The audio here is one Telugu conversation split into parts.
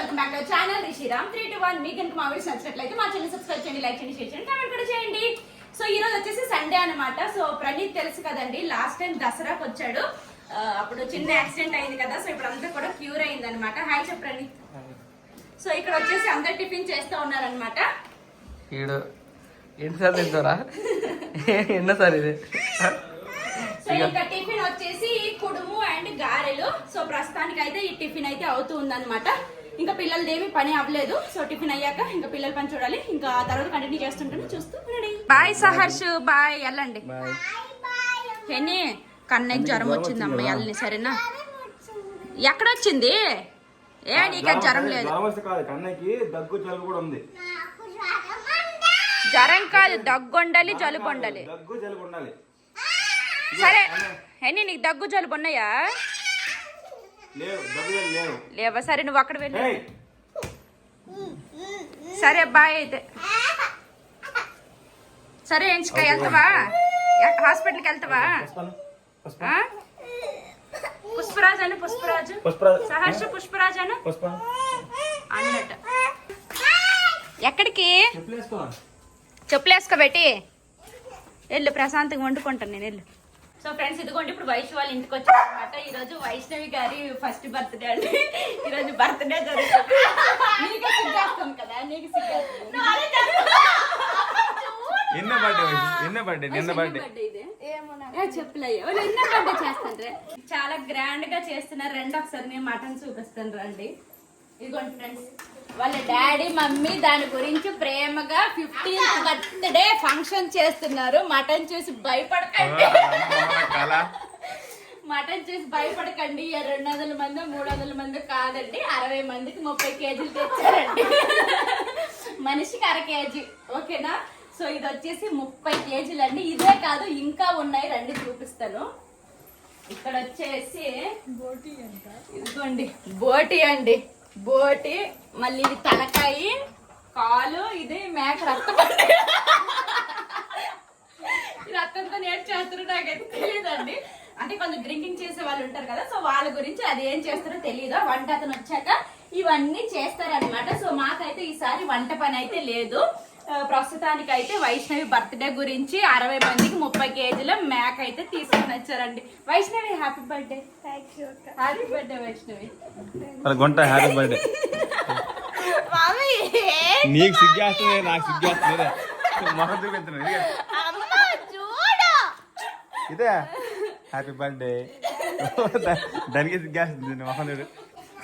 Welcome back to channel Rishiram 321. మీకు కనుక మా వీడియోస్ నచ్చినట్లయితే మా ఛానల్ సబ్స్క్రైబ్ చేయండి, లైక్ చేయండి, షేర్ చేయండి, కామెంట్ కూడా చేయండి. సో ఈ రోజు వచ్చేసి సండే అన్నమాట. సో ప్రణీత్ తెలుసు కదండి, లాస్ట్ టైం దసరాకి వచ్చాడు, అప్పుడు చిన్న యాక్సిడెంట్ అయింది కదా. సో ఇప్పుడు అంతా కూడా క్యూర్ అయింది అనమాట. హాయ్ చెప్పు ప్రణీత్. సో ఇక్కడ వచ్చేసి అందరు టిఫిన్ చేస్తూ ఉన్నారనమాట. ఎన్నిసార్లు తింటారా? ఎన్నోసారి ఇది. సో ఇంకా టిఫిన్ వచ్చేసి కుడుము అండ్ గారెలు. సో ప్రస్తుతానికి అయితే ఈ టిఫిన్ అయితే అవుతూ ఉందన్నమాట. ఇంకా పిల్లలదేమి పని అవ్వలేదు. సో టిఫిన్ అయ్యాక ఇంకా పిల్లల పని చూడాలి, ఇంకా తర్వాత కంటిన్యూ చేస్తుంటాను, చూస్తూ ఉండండి. Bye Saharsh, bye. వెళ్ళండి. ఎన్ని కన్నయ్యకి జ్వరం వచ్చిందమ్మా, వెళ్ళని సరేనా? ఎక్కడొచ్చింది? ఏ నీకు జ్వరం లేదు? జ్వరం కాదు, దగ్గు ఉండాలి, జలుబు ఉండాలి. సరే ఎన్ని నీకు దగ్గు జలుబు ఉన్నాయా? లేవా? సరే నువ్వు అక్కడ వెళ్ళి. సరే బాయ్ అయితే. సరే ఎంచుక వెళ్తావా? హాస్పిటల్కి వెళ్తావా? పుష్పరాజ్ అని, పుష్పరాజు సహర్ష, పుష్పరాజ్ అని అన్నట్ట. ఎక్కడికి? చెప్పులు వేసుకోబెట్టి వెళ్ళు, ప్రశాంతంగా వండుకుంటాను నేను, వెళ్ళు. సో ఫ్రెండ్స్ ఇదిగోండి, ఇప్పుడు వైష్ణవి వాళ్ళ ఇంటికి వచ్చాను అనమాట. ఈ రోజు వైష్ణవి గారి ఫస్ట్ బర్త్డే అండి. ఈ రోజు బర్త్డే జరుగుతుంది. నీకు సిగ్గేస్తాం కదా, నీకు చాలా గ్రాండ్ గా చేస్తున్నారు. రండి ఒకసారి నేను మటన్ చూపిస్తాను, రండి. ఇదిగోండి ఫ్రెండ్స్, వాళ్ళ డాడీ మమ్మీ దాని గురించి ప్రేమగా 15th బర్త్డే ఫంక్షన్ చేస్తున్నారు. మటన్ చూసి భయపడకండి, మటన్ చూసి భయపడకండి. 200 మంది 300 మంది కాదండి, 60 మందికి 30 కేజీలు తెచ్చారండి. మనిషికి 1/2 కేజీ, ఓకేనా? సో ఇది వచ్చేసి 30 కేజీలు అండి. ఇదే కాదు ఇంకా ఉన్నాయి, రండి చూపిస్తాను. ఇక్కడ వచ్చేసి ఇదిగోండి బోటి అండి, బోటి. మళ్ళీ ఇది తలకాయి, కాలు, ఇది మేక రక్తం. రక్తంతో నేర్చేస్తారు, నాకైతే తెలియదండి. అంటే కొంచెం డ్రింకింగ్ చేసే వాళ్ళు ఉంటారు కదా, సో వాళ్ళ గురించి అది ఏం చేస్తారో తెలియదు. వంట అతను వచ్చాక ఇవన్నీ చేస్తారనమాట. సో మాకైతే ఈసారి వంట పని అయితే లేదు. ప్రస్తుతానికి అయితే వైష్ణవి బర్త్డే గురించి 60 మందికి 30 కేజీల మేక అయితే తీసుకుని వచ్చారండి. Vaishnavi happy birthday. Happy birthday Vaishnavi. Happy birthday. నీకు సిగ్గేస్తుంది, నాకు సిగ్గేస్తుంది. మొహం చూపించండి ఇదే హ్యాపీ బర్త్డే. దానికి సిగ్గేస్తుంది మొహం చూడు.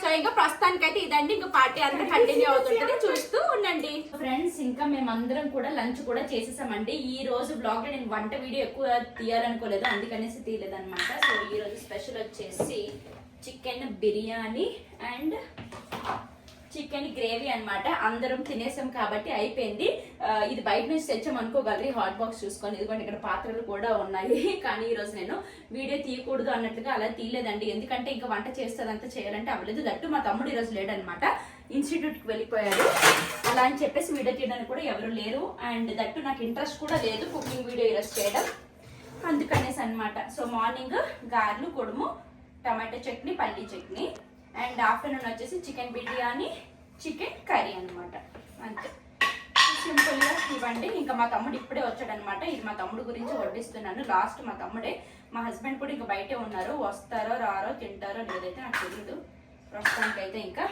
సో ఇంకా ప్రస్తుతానికి అయితే ఇదండి, ఇంకా పార్టీ అంతా కంటిన్యూ అవుతుంటది, చూస్తూ ఉండండి. ఫ్రెండ్స్ ఇంకా మేమందరం కూడా లంచ్ కూడా చేసేసామండి. ఈ రోజు బ్లాగ్ లో నేను వంట వీడియో ఎక్కువ తీయాలనుకోలేదు, అందుకనేసి తీయలేదు అనమాట. సో ఈ రోజు స్పెషల్ వచ్చేసి chicken biryani and chicken gravy అన్నమాట. అందరం తినేసాం కాబట్టి అయిపోయింది. ఇది బయట నుంచి తెచ్చాం అనుకోగలరు, హాట్ బాక్స్ చూసుకొని. ఇదిగోండి ఇక్కడ పాత్రలు కూడా ఉన్నాయి. కానీ ఈ రోజు నేను వీడియో తీయకూడదు అన్నట్లుగా అలా తీయలేదండి, ఎందుకంటే ఇంకా వంట చేస్తుందంతా చేయాలంటే అవ్వలేదు. దట్టు మా తమ్ముడు ఈరోజు లేడనమాట, ఇన్స్టిట్యూట్కి వెళ్ళిపోయాడు. అలా అని చెప్పేసి వీడియో తీయడానికి కూడా ఎవరు లేరు. అండ్ దట్టు నాకు ఇంట్రెస్ట్ కూడా లేదు కుకింగ్ వీడియో ఈరోజు చేయడం, అందుకనేసి అనమాట. సో మార్నింగ్ గారెలు, కుడుము, టమాటో చట్నీ, పల్లీ చట్నీ. అండ్ ఆఫ్టర్నూన్ వచ్చేసి చికెన్ బిర్యానీ, చికెన్ కర్రీ అనమాట. అంతే సింపుల్ గా ఇవ్వండి. ఇంకా మా తమ్ముడు ఇప్పుడే వచ్చాడనమాట. ఇది మా తమ్ముడు గురించి వడ్డిస్తున్నాను. లాస్ట్ మా తమ్ముడే. మా హస్బెండ్ కూడా ఇంకా బయటే ఉన్నారు, వస్తారో రారో తింటారో లేదైతే నాకు తెలియదు. ప్రస్తుతానికైతే ఇంకా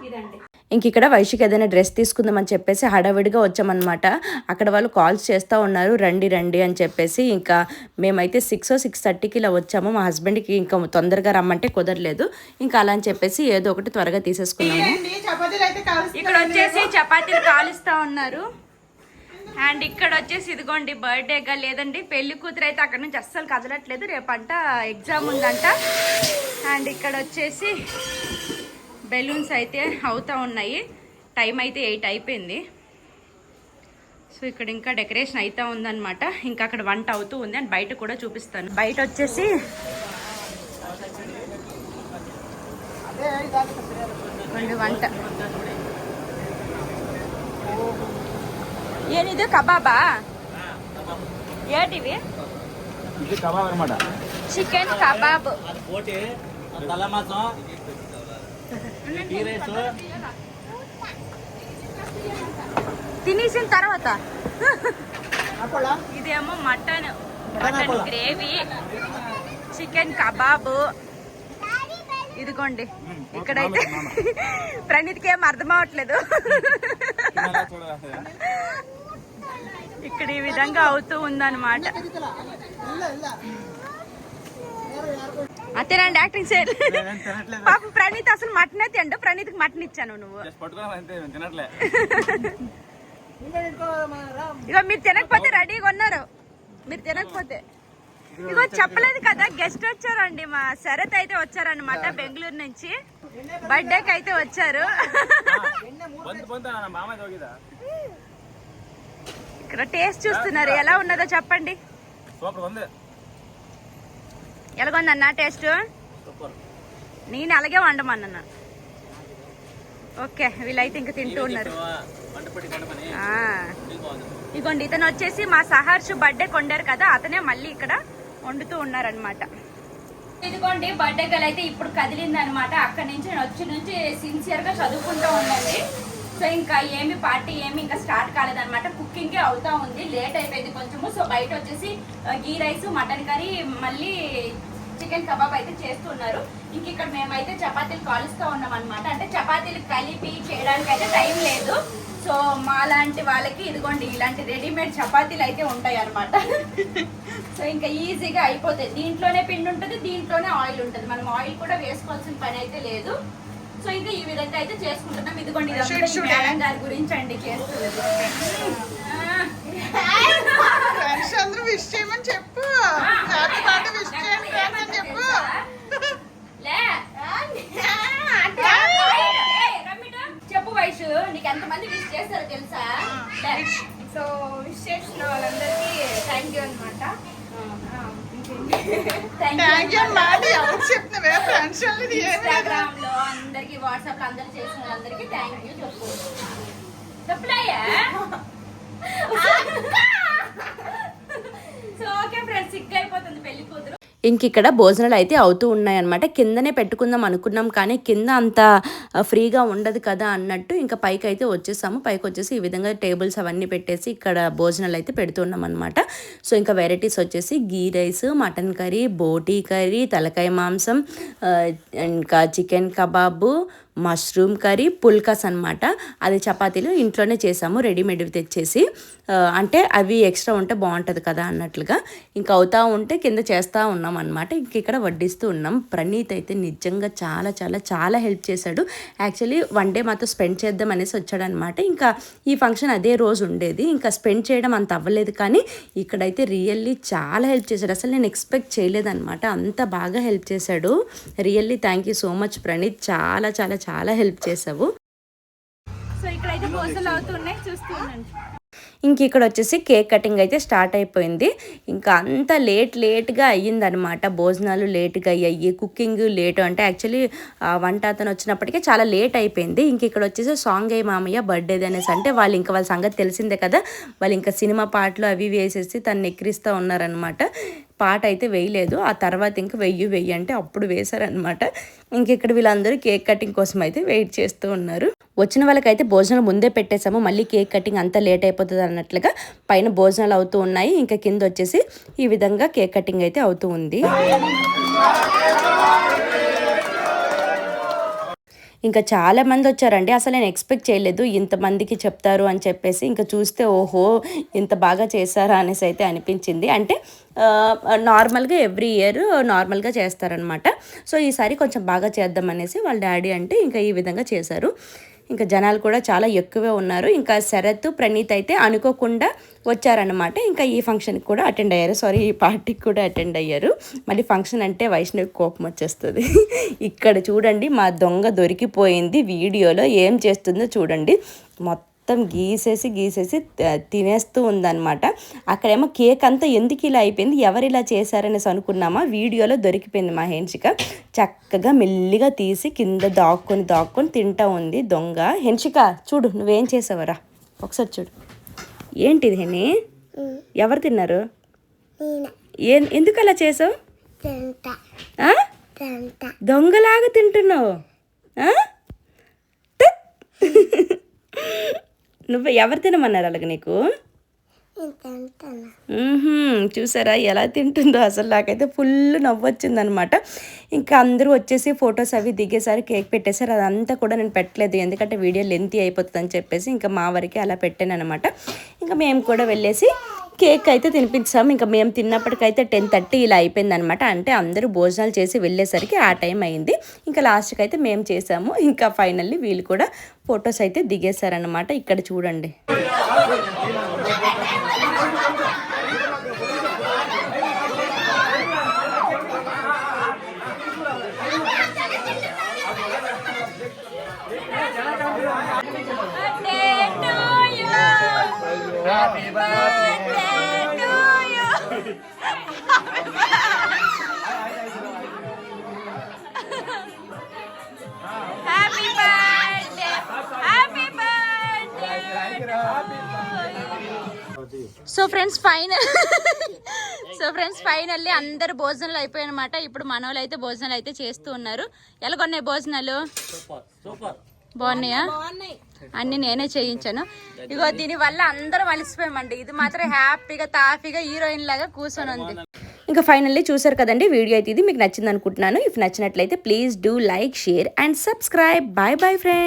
ఇదండి. ఇంక ఇక్కడ వైష్కి ఏదైనా డ్రెస్ తీసుకుందామని చెప్పేసి హడావిడిగా వచ్చామన్నమాట. అక్కడ వాళ్ళు కాల్స్ చేస్తూ ఉన్నారు, రండి రండి అని చెప్పేసి. ఇంకా మేమైతే 6:30కి ఇలా వచ్చాము. మా హస్బెండ్కి ఇంకా తొందరగా రమ్మంటే కుదరలేదు, ఇంకా అలా అని చెప్పేసి ఏదో ఒకటి త్వరగా తీసేసుకున్నాము. ఇక్కడ వచ్చేసి చపాతీలు కాలుస్తూ ఉన్నారు. అండ్ ఇక్కడ వచ్చేసి ఇదిగోండి బర్త్డేగా లేదండి, పెళ్లి కూతురు అయితే అక్కడ నుంచి అస్సలు కదలట్లేదు, రేపంట ఎగ్జామ్ ఉందంట. అండ్ ఇక్కడ వచ్చేసి బెలూన్స్ అయితే అవుతూ ఉన్నాయి. టైం అయితే 8 అయిపోయింది. సో ఇక్కడ ఇంకా డెకరేషన్ అవుతూ ఉందన్నమాట. ఇంకా అక్కడ వంట అవుతూ ఉంది. అండ్ బయట కూడా చూపిస్తాను. బయట వచ్చేసి వంట ఏనిది కబాబా? ఏటివి? Chicken kebab. తినేసిన తర్వాత ఇదేమో మటన్ గ్రేవీ, చికెన్ కబాబ్. ఇదిగోండి ఇక్కడైతే ప్రణీత్కి ఏం అర్థం అవ్వట్లేదు. ఇక్కడ ఈ విధంగా అవుతూ ఉందన్నమాట. అంతేనండి యాక్టింగ్ చేయాలి. పాపం ప్రణీత్ అసలు మటనే తిండు. ప్రణీత్కి మటన్ ఇచ్చాను నువ్వు. ఇగో మీరు తినకపోతే రెడీగా ఉన్నారు. మీరు తినకపోతే ఇగో చెప్పలేదు కదా, గెస్ట్ వచ్చారండి. మా శరత్ అయితే వచ్చారనమాట బెంగళూరు నుంచి. బర్త్డేకి అయితే వచ్చారు. ఇక్కడ టేస్ట్ చూస్తున్నారు, ఎలా ఉన్నదో చెప్పండి. ఎలాగొందన్నా టేస్ట్? నేను అలాగే వండమన్నా. ఓకే, వీళ్ళైతే ఇంకా తింటూ ఉన్నారు. ఇగోండి ఇతను వచ్చేసి మా సహర్ష్ బర్త్డే కొండారు కదా, అతనే మళ్ళీ ఇక్కడ వండుతూ ఉన్నారనమాట. ఇదిగోండి బర్త్డే గల్ అయితే ఇప్పుడు కదిలింది అనమాట. అక్కడి నుంచి నేను వచ్చి నుంచి సిన్సియర్ గా చదువుకుంటూ ఉండండి. సో ఇంకా ఏమి పార్టీ ఏమి ఇంకా స్టార్ట్ కాలేదన్నమాట. కుకింగ్ అవుతా ఉంది, లేట్ అయిపోయింది కొంచెము. సో బయట వచ్చేసి గీ రైస్, మటన్ కర్రీ, మళ్ళీ చికెన్ కబాబ్ అయితే చేస్తున్నారు. ఇంక ఇక్కడ మేమైతే చపాతీలు కాలుస్తూ ఉన్నాం అనమాట. అంటే చపాతీలు కలిపి చేయడానికి అయితే టైం లేదు. సో మా లాంటి వాళ్ళకి ఇదిగోండి ఇలాంటి రెడీమేడ్ చపాతీలు అయితే ఉంటాయి అనమాట. సో ఇంకా ఈజీగా అయిపోతాయి. దీంట్లోనే పిండి ఉంటుంది, దీంట్లోనే ఆయిల్ ఉంటుంది. మనం ఆయిల్ కూడా వేసుకోవాల్సిన పని అయితే లేదు. సో ఇంకా ఈ విధంగా అయితే చేసుకుంటున్నాం. ఇదిగోండి మేడం గారి గురించి అండి చేస్తుంది. చెప్పు చెప్పు వైషు, నీకు ఎంతమంది విష్ చేస్తారో తెలుసా? సో విష్ చేసిన వాళ్ళందరికీ థ్యాంక్ యూ అనమాట. ఇన్స్టాగ్రామ్ లో అందరికి, వాట్సాప్ లో అందరు చేసిన వాళ్ళందరికీ థ్యాంక్ యూ చెప్పు. చెప్పులయ్యా. సో ఓకే ఫ్రెండ్స్, సిక్ అయిపోతుంది పెళ్లి కూతురు. ఇంక ఇక్కడ భోజనాలు అయితే అవుతూ ఉన్నాయన్నమాట. కిందనే పెట్టుకుందాం అనుకున్నాం, కానీ కింద అంత ఫ్రీగా ఉండదు కదా అన్నట్టు ఇంకా పైకి అయితే వచ్చేసాము. పైకి వచ్చేసి ఈ విధంగా టేబుల్స్ అవన్నీ పెట్టేసి ఇక్కడ భోజనాలు అయితే పెడుతున్నాం అనమాట. సో ఇంకా వెరైటీస్ వచ్చేసి గీ రైస్, మటన్ కర్రీ, బోటీ కర్రీ, తలకాయ మాంసం, ఇంకా chicken kebab, mushroom curry, phulkas అనమాట. అది చపాతీలు ఇంట్లోనే చేసాము, రెడీమేడ్ తెచ్చేసి. అంటే అవి ఎక్స్ట్రా ఉంటే బాగుంటుంది కదా అన్నట్లుగా ఇంకా అవుతా ఉంటే కింద చేస్తూ ఉన్నాం అనమాట. ఇంక ఇక్కడ వడ్డిస్తూ ఉన్నాం. ప్రణీత్ అయితే నిజంగా చాలా చాలా చాలా హెల్ప్ చేశాడు. యాక్చువల్లీ వన్ డే మాతో స్పెండ్ చేద్దాం అనేసి వచ్చాడనమాట. ఇంకా ఈ ఫంక్షన్ అదే రోజు ఉండేది, ఇంకా స్పెండ్ చేయడం అంత అవ్వలేదు. కానీ ఇక్కడైతే రియల్లీ చాలా హెల్ప్ చేశాడు. అసలు నేను ఎక్స్పెక్ట్ చేయలేదన్నమాట, అంత బాగా హెల్ప్ చేశాడు. Really thank you so much Praneeth, చాలా చాలా చాలా హెల్ప్ చేసావు. సో ఇక్కడైతే భోజనాలు అవుతున్నాయి, చూస్తూ ఉండండి. ఇంక ఇక్కడ వచ్చేసి కేక్ కటింగ్ అయితే స్టార్ట్ అయిపోయింది. ఇంకా అంత లేట్గా అయ్యిందనమాట. భోజనాలు లేట్గా అయ్యాయి, కుకింగ్ లేట్. అంటే యాక్చువల్లీ వంట అతను వచ్చినప్పటికే చాలా లేట్ అయిపోయింది. ఇంక ఇక్కడ వచ్చేసి సాంగ్ అయ్యి మామయ్య బర్త్డేది అనేసి, అంటే వాళ్ళు ఇంకా వాళ్ళ సంగతి తెలిసిందే కదా, వాళ్ళు ఇంకా సినిమా పాటలు అవి వేసేసి తను ఎక్కిరిస్తూ ఉన్నారనమాట. పాట అయితే వేయలేదు, ఆ తర్వాత ఇంకా వెయ్యి అంటే అప్పుడు వేశారనమాట. ఇంక ఇక్కడ వీళ్ళందరూ కేక్ కటింగ్ కోసం అయితే వెయిట్ చేస్తూ ఉన్నారు. వచ్చిన వాళ్ళకైతే భోజనాలు ముందే పెట్టేసాము, మళ్ళీ కేక్ కటింగ్ అంతా లేట్ అయిపోతుంది అన్నట్లుగా పైన భోజనాలు అవుతూ ఉన్నాయి. ఇంకా కింద వచ్చేసి ఈ విధంగా కేక్ కటింగ్ అయితే అవుతూ ఉంది. ఇంకా చాలా మంది వచ్చారండి. అసలు నేను ఎక్స్పెక్ట్ చేయలేదు ఇంతమందికి చెప్తారు అని చెప్పేసి. ఇంకా చూస్తే ఓహో ఇంత బాగా చేశారా అనేసి అయితే అనిపించింది. అంటే నార్మల్గా ఎవ్రీ ఇయర్ నార్మల్గా చేస్తారనమాట. సో ఈసారి కొంచెం బాగా చేద్దాం అనేసి వాళ్ళ డాడీ అంటే ఇంకా ఈ విధంగా చేశారు. ఇంకా జనాలు కూడా చాలా ఎక్కువే ఉన్నారు. ఇంకా శరత్, ప్రణీత్ అయితే అనుకోకుండా వచ్చారనమాట. ఇంకా ఈ ఫంక్షన్కి కూడా అటెండ్ అయ్యారు, ఈ పార్టీకి కూడా అటెండ్ అయ్యారు. మళ్ళీ ఫంక్షన్ అంటే వైష్ణవి కోపం వచ్చేస్తుంది. ఇక్కడ చూడండి మా దొంగ దొరికిపోయింది. వీడియోలో ఏం చేస్తుందో చూడండి. మొత్తం గీసేసి తినేస్తూ ఉందన్నమాట. అక్కడేమో కేక్ అంతా ఎందుకు ఇలా అయిపోయింది, ఎవరు ఇలా చేశారనేసి అనుకున్నామా, వీడియోలో దొరికిపోయింది మా హెన్షిక. చక్కగా మెల్లిగా తీసి కింద దాక్కొని తింటా ఉంది దొంగ. హెన్షిక చూడు నువ్వేం చేసావరా, ఒకసారి చూడు. ఏంటిది హెని, ఎవరు తిన్నారు, ఎందుకు అలా చేసావు, దొంగలాగా తింటున్నావు. నువ్వు ఎవరు తినమన్నారు అలాగ నీకు? చూసారా ఎలా తింటుందో అసలు. నాకైతే ఫుల్ నవ్వొచ్చిందనమాట. ఇంకా అందరూ వచ్చేసి ఫొటోస్ అవి దిగేసారి, కేక్ పెట్టేశారు. అదంతా కూడా నేను పెట్టలేదు, ఎందుకంటే వీడియో లెంతీ అయిపోతుంది అని చెప్పేసి ఇంకా మా వరకే అలా పెట్టాను అనమాట. ఇంకా మేము కూడా వెళ్ళేసి కేక్ అయితే తినిపించాము. ఇంకా మేము తిన్నప్పటికైతే 10:30 ఇలా అయిపోయిందనమాట. అంటే అందరూ భోజనాలు చేసి వెళ్ళేసరికి ఆ టైం అయింది. ఇంకా లాస్ట్కి అయితే మేము చేసాము. ఇంకా ఫైనల్లీ వీళ్ళు కూడా ఫొటోస్ అయితే దిగేశారనమాట. ఇక్కడ చూడండి. సో ఫ్రెండ్స్ ఫైనల్లీ అందరు భోజనాలు అయిపోయాయి అనమాట. ఇప్పుడు మనోళ్ళు అయితే భోజనాలు అయితే చేస్తూ ఉన్నారు. ఎలాగొన్నాయి భోజనాలు? బాగున్నాయా? అన్ని నేనే చేయించాను. ఇగో దీని వల్ల అందరం అలసిపోయామండి. ఇది మాత్రం హ్యాపీగా తాఫీగా హీరోయిన్ లాగా కూర్చొని ఉంది. ఇంకా ఫైనల్లీ చూసారు కదండి వీడియో అయితే. ఇది మీకు నచ్చింది అనుకుంటున్నాను. ఇఫ్ నచ్చినట్లయితే please do like, share and subscribe. Bye bye friends.